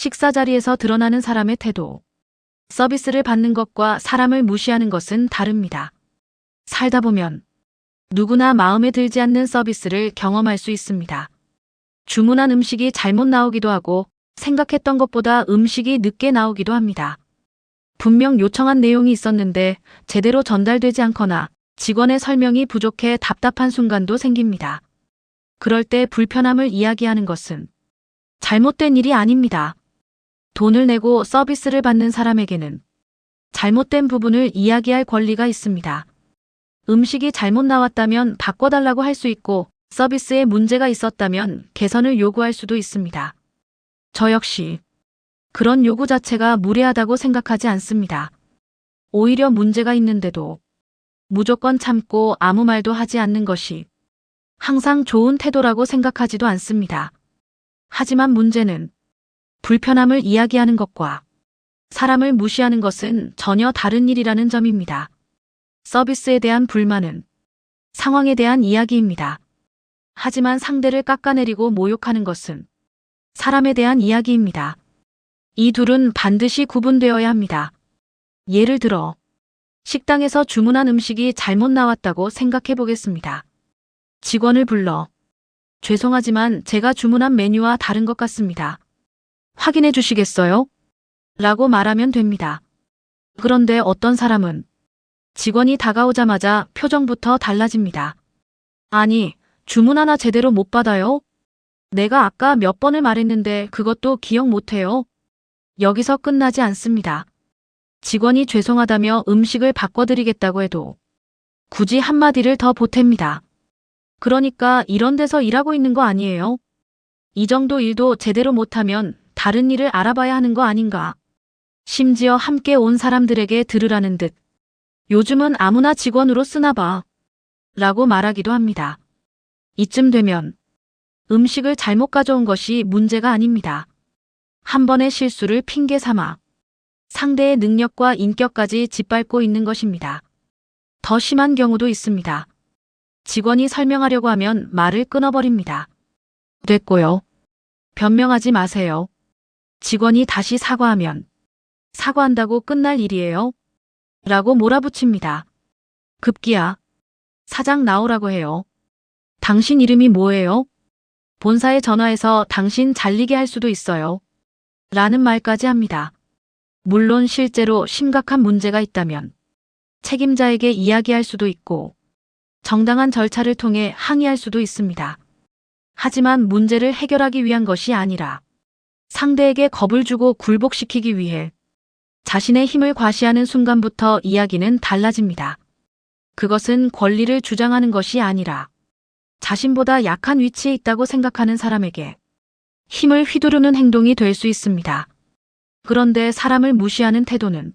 식사 자리에서 드러나는 사람의 태도. 서비스를 받는 것과 사람을 무시하는 것은 다릅니다. 살다 보면 누구나 마음에 들지 않는 서비스를 경험할 수 있습니다. 주문한 음식이 잘못 나오기도 하고 생각했던 것보다 음식이 늦게 나오기도 합니다. 분명 요청한 내용이 있었는데 제대로 전달되지 않거나 직원의 설명이 부족해 답답한 순간도 생깁니다. 그럴 때 불편함을 이야기하는 것은 잘못된 일이 아닙니다. 돈을 내고 서비스를 받는 사람에게는 잘못된 부분을 이야기할 권리가 있습니다. 음식이 잘못 나왔다면 바꿔달라고 할 수 있고 서비스에 문제가 있었다면 개선을 요구할 수도 있습니다. 저 역시 그런 요구 자체가 무례하다고 생각하지 않습니다. 오히려 문제가 있는데도 무조건 참고 아무 말도 하지 않는 것이 항상 좋은 태도라고 생각하지도 않습니다. 하지만 문제는 불편함을 이야기하는 것과 사람을 무시하는 것은 전혀 다른 일이라는 점입니다. 서비스에 대한 불만은 상황에 대한 이야기입니다. 하지만 상대를 깎아내리고 모욕하는 것은 사람에 대한 이야기입니다. 이 둘은 반드시 구분되어야 합니다. 예를 들어 식당에서 주문한 음식이 잘못 나왔다고 생각해 보겠습니다. 직원을 불러 죄송하지만 제가 주문한 메뉴와 다른 것 같습니다. 확인해 주시겠어요? 라고 말하면 됩니다. 그런데 어떤 사람은 직원이 다가오자마자 표정부터 달라집니다. 아니, 주문 하나 제대로 못 받아요? 내가 아까 몇 번을 말했는데 그것도 기억 못해요? 여기서 끝나지 않습니다. 직원이 죄송하다며 음식을 바꿔드리겠다고 해도 굳이 한마디를 더 보탭니다. 그러니까 이런 데서 일하고 있는 거 아니에요? 이 정도 일도 제대로 못하면 다른 일을 알아봐야 하는 거 아닌가? 심지어 함께 온 사람들에게 들으라는 듯 요즘은 아무나 직원으로 쓰나 봐. 라고 말하기도 합니다. 이쯤 되면 음식을 잘못 가져온 것이 문제가 아닙니다. 한 번의 실수를 핑계 삼아 상대의 능력과 인격까지 짓밟고 있는 것입니다. 더 심한 경우도 있습니다. 직원이 설명하려고 하면 말을 끊어버립니다. 됐고요. 변명하지 마세요. 직원이 다시 사과하면 사과한다고 끝날 일이에요? 라고 몰아붙입니다. 급기야 사장 나오라고 해요. 당신 이름이 뭐예요? 본사에 전화해서 당신 잘리게 할 수도 있어요. 라는 말까지 합니다. 물론 실제로 심각한 문제가 있다면 책임자에게 이야기할 수도 있고 정당한 절차를 통해 항의할 수도 있습니다. 하지만 문제를 해결하기 위한 것이 아니라 상대에게 겁을 주고 굴복시키기 위해 자신의 힘을 과시하는 순간부터 이야기는 달라집니다. 그것은 권리를 주장하는 것이 아니라 자신보다 약한 위치에 있다고 생각하는 사람에게 힘을 휘두르는 행동이 될 수 있습니다. 그런데 사람을 무시하는 태도는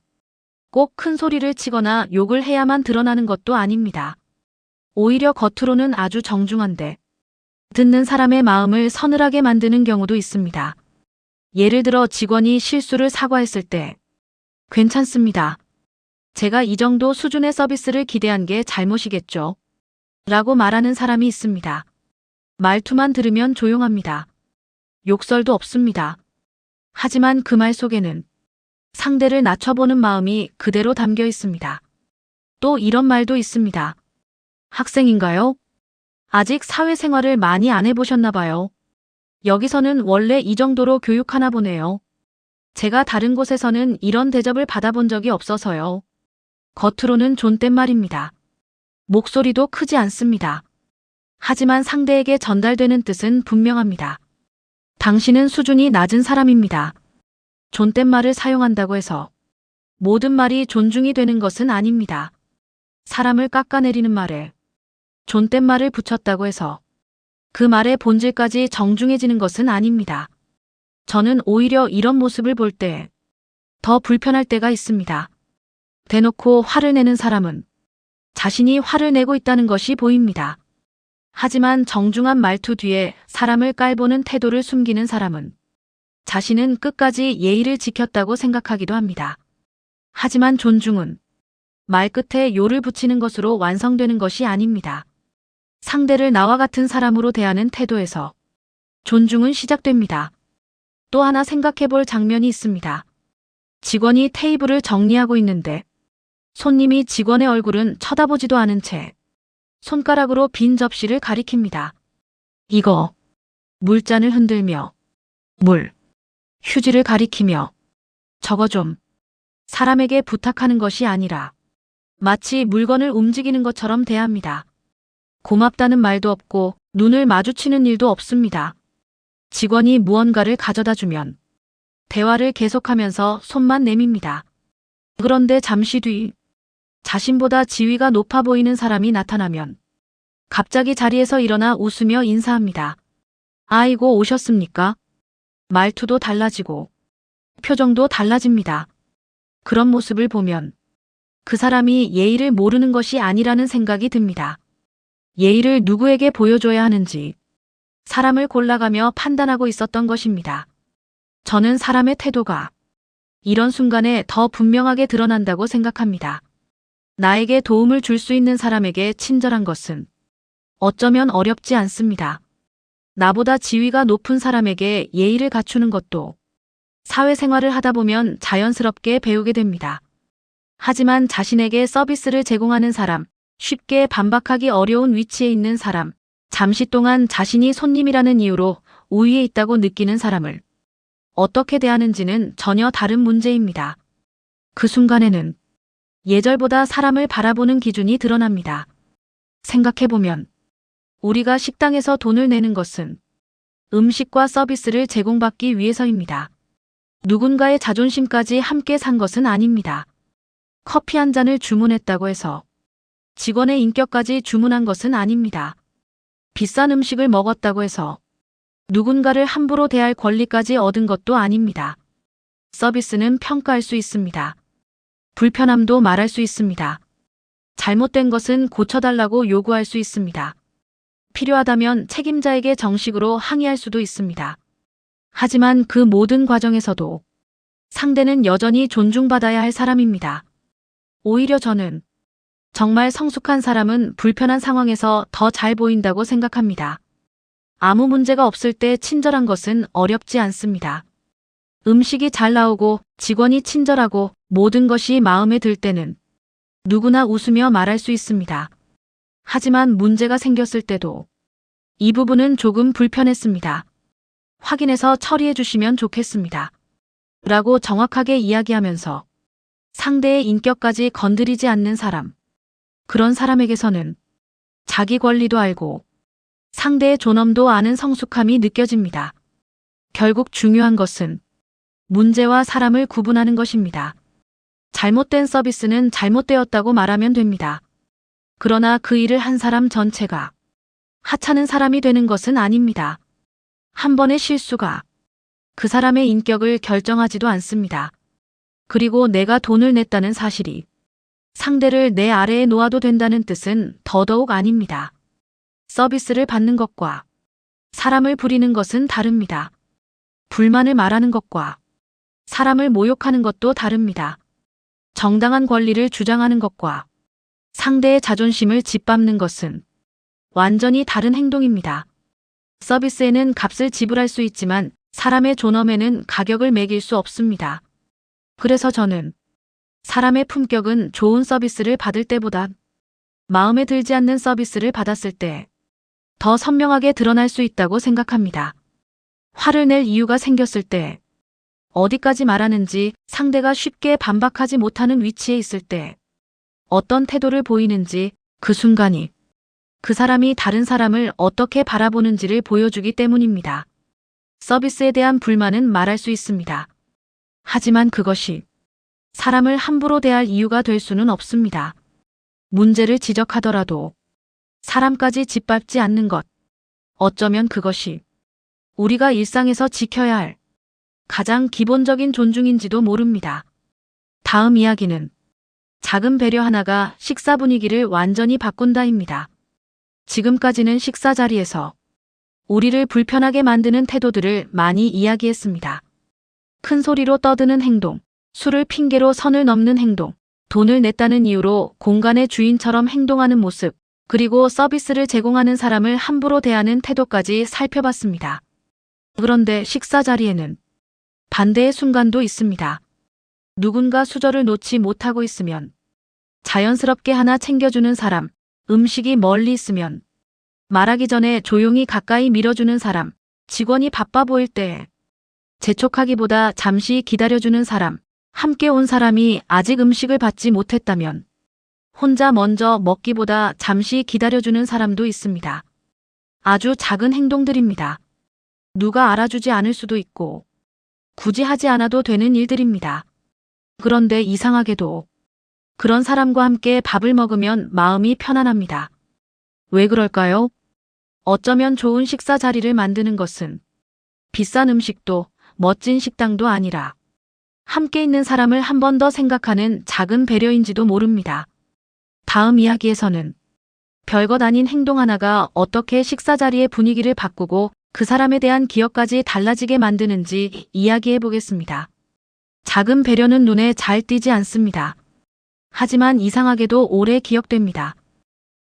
꼭 큰 소리를 치거나 욕을 해야만 드러나는 것도 아닙니다. 오히려 겉으로는 아주 정중한데 듣는 사람의 마음을 서늘하게 만드는 경우도 있습니다. 예를 들어 직원이 실수를 사과했을 때 괜찮습니다. 제가 이 정도 수준의 서비스를 기대한 게 잘못이겠죠. 라고 말하는 사람이 있습니다. 말투만 들으면 조용합니다. 욕설도 없습니다. 하지만 그 말 속에는 상대를 낮춰보는 마음이 그대로 담겨 있습니다. 또 이런 말도 있습니다. 학생인가요? 아직 사회생활을 많이 안 해보셨나 봐요. 여기서는 원래 이 정도로 교육하나 보네요. 제가 다른 곳에서는 이런 대접을 받아본 적이 없어서요. 겉으로는 존댓말입니다. 목소리도 크지 않습니다. 하지만 상대에게 전달되는 뜻은 분명합니다. 당신은 수준이 낮은 사람입니다. 존댓말을 사용한다고 해서 모든 말이 존중이 되는 것은 아닙니다. 사람을 깎아내리는 말에 존댓말을 붙였다고 해서 그 말의 본질까지 정중해지는 것은 아닙니다. 저는 오히려 이런 모습을 볼 때 더 불편할 때가 있습니다. 대놓고 화를 내는 사람은 자신이 화를 내고 있다는 것이 보입니다. 하지만 정중한 말투 뒤에 사람을 깔보는 태도를 숨기는 사람은 자신은 끝까지 예의를 지켰다고 생각하기도 합니다. 하지만 존중은 말끝에 요를 붙이는 것으로 완성되는 것이 아닙니다. 상대를 나와 같은 사람으로 대하는 태도에서 존중은 시작됩니다. 또 하나 생각해 볼 장면이 있습니다. 직원이 테이블을 정리하고 있는데 손님이 직원의 얼굴은 쳐다보지도 않은 채 손가락으로 빈 접시를 가리킵니다. 이거, 물잔을 흔들며, 휴지를 가리키며, 저거 좀, 사람에게 부탁하는 것이 아니라 마치 물건을 움직이는 것처럼 대합니다. 고맙다는 말도 없고 눈을 마주치는 일도 없습니다. 직원이 무언가를 가져다 주면 대화를 계속하면서 손만 내밉니다. 그런데 잠시 뒤 자신보다 지위가 높아 보이는 사람이 나타나면 갑자기 자리에서 일어나 웃으며 인사합니다. 아이고 오셨습니까? 말투도 달라지고 표정도 달라집니다. 그런 모습을 보면 그 사람이 예의를 모르는 것이 아니라는 생각이 듭니다. 예의를 누구에게 보여줘야 하는지 사람을 골라가며 판단하고 있었던 것입니다. 저는 사람의 태도가 이런 순간에 더 분명하게 드러난다고 생각합니다. 나에게 도움을 줄 수 있는 사람에게 친절한 것은 어쩌면 어렵지 않습니다. 나보다 지위가 높은 사람에게 예의를 갖추는 것도 사회생활을 하다 보면 자연스럽게 배우게 됩니다. 하지만 자신에게 서비스를 제공하는 사람, 쉽게 반박하기 어려운 위치에 있는 사람, 잠시 동안 자신이 손님이라는 이유로 우위에 있다고 느끼는 사람을 어떻게 대하는지는 전혀 다른 문제입니다. 그 순간에는 예절보다 사람을 바라보는 기준이 드러납니다. 생각해보면 우리가 식당에서 돈을 내는 것은 음식과 서비스를 제공받기 위해서입니다. 누군가의 자존심까지 함께 산 것은 아닙니다. 커피 한 잔을 주문했다고 해서 직원의 인격까지 주문한 것은 아닙니다. 비싼 음식을 먹었다고 해서 누군가를 함부로 대할 권리까지 얻은 것도 아닙니다. 서비스는 평가할 수 있습니다. 불편함도 말할 수 있습니다. 잘못된 것은 고쳐달라고 요구할 수 있습니다. 필요하다면 책임자에게 정식으로 항의할 수도 있습니다. 하지만 그 모든 과정에서도 상대는 여전히 존중받아야 할 사람입니다. 오히려 저는 정말 성숙한 사람은 불편한 상황에서 더 잘 보인다고 생각합니다. 아무 문제가 없을 때 친절한 것은 어렵지 않습니다. 음식이 잘 나오고 직원이 친절하고 모든 것이 마음에 들 때는 누구나 웃으며 말할 수 있습니다. 하지만 문제가 생겼을 때도 이 부분은 조금 불편했습니다. 확인해서 처리해 주시면 좋겠습니다. 라고 정확하게 이야기하면서 상대의 인격까지 건드리지 않는 사람. 그런 사람에게서는 자기 권리도 알고 상대의 존엄도 아는 성숙함이 느껴집니다. 결국 중요한 것은 문제와 사람을 구분하는 것입니다. 잘못된 서비스는 잘못되었다고 말하면 됩니다. 그러나 그 일을 한 사람 전체가 하찮은 사람이 되는 것은 아닙니다. 한 번의 실수가 그 사람의 인격을 결정하지도 않습니다. 그리고 내가 돈을 냈다는 사실이 상대를 내 아래에 놓아도 된다는 뜻은 더더욱 아닙니다. 서비스를 받는 것과 사람을 부리는 것은 다릅니다. 불만을 말하는 것과 사람을 모욕하는 것도 다릅니다. 정당한 권리를 주장하는 것과 상대의 자존심을 짓밟는 것은 완전히 다른 행동입니다. 서비스에는 값을 지불할 수 있지만 사람의 존엄에는 가격을 매길 수 없습니다. 그래서 저는 사람의 품격은 좋은 서비스를 받을 때보다 마음에 들지 않는 서비스를 받았을 때 더 선명하게 드러날 수 있다고 생각합니다. 화를 낼 이유가 생겼을 때, 어디까지 말하는지 상대가 쉽게 반박하지 못하는 위치에 있을 때, 어떤 태도를 보이는지 그 순간이 그 사람이 다른 사람을 어떻게 바라보는지를 보여주기 때문입니다. 서비스에 대한 불만은 말할 수 있습니다. 하지만 그것이 사람을 함부로 대할 이유가 될 수는 없습니다. 문제를 지적하더라도 사람까지 짓밟지 않는 것. 어쩌면 그것이 우리가 일상에서 지켜야 할 가장 기본적인 존중인지도 모릅니다. 다음 이야기는 작은 배려 하나가 식사 분위기를 완전히 바꾼다입니다. 지금까지는 식사 자리에서 우리를 불편하게 만드는 태도들을 많이 이야기했습니다. 큰 소리로 떠드는 행동, 술을 핑계로 선을 넘는 행동, 돈을 냈다는 이유로 공간의 주인처럼 행동하는 모습, 그리고 서비스를 제공하는 사람을 함부로 대하는 태도까지 살펴봤습니다. 그런데 식사 자리에는 반대의 순간도 있습니다. 누군가 수저를 놓지 못하고 있으면 자연스럽게 하나 챙겨주는 사람, 음식이 멀리 있으면 말하기 전에 조용히 가까이 밀어주는 사람, 직원이 바빠 보일 때 재촉하기보다 잠시 기다려주는 사람, 함께 온 사람이 아직 음식을 받지 못했다면 혼자 먼저 먹기보다 잠시 기다려주는 사람도 있습니다. 아주 작은 행동들입니다. 누가 알아주지 않을 수도 있고 굳이 하지 않아도 되는 일들입니다. 그런데 이상하게도 그런 사람과 함께 밥을 먹으면 마음이 편안합니다. 왜 그럴까요? 어쩌면 좋은 식사 자리를 만드는 것은 비싼 음식도 멋진 식당도 아니라 함께 있는 사람을 한 번 더 생각하는 작은 배려인지도 모릅니다. 다음 이야기에서는 별것 아닌 행동 하나가 어떻게 식사 자리의 분위기를 바꾸고 그 사람에 대한 기억까지 달라지게 만드는지 이야기해 보겠습니다. 작은 배려는 눈에 잘 띄지 않습니다. 하지만 이상하게도 오래 기억됩니다.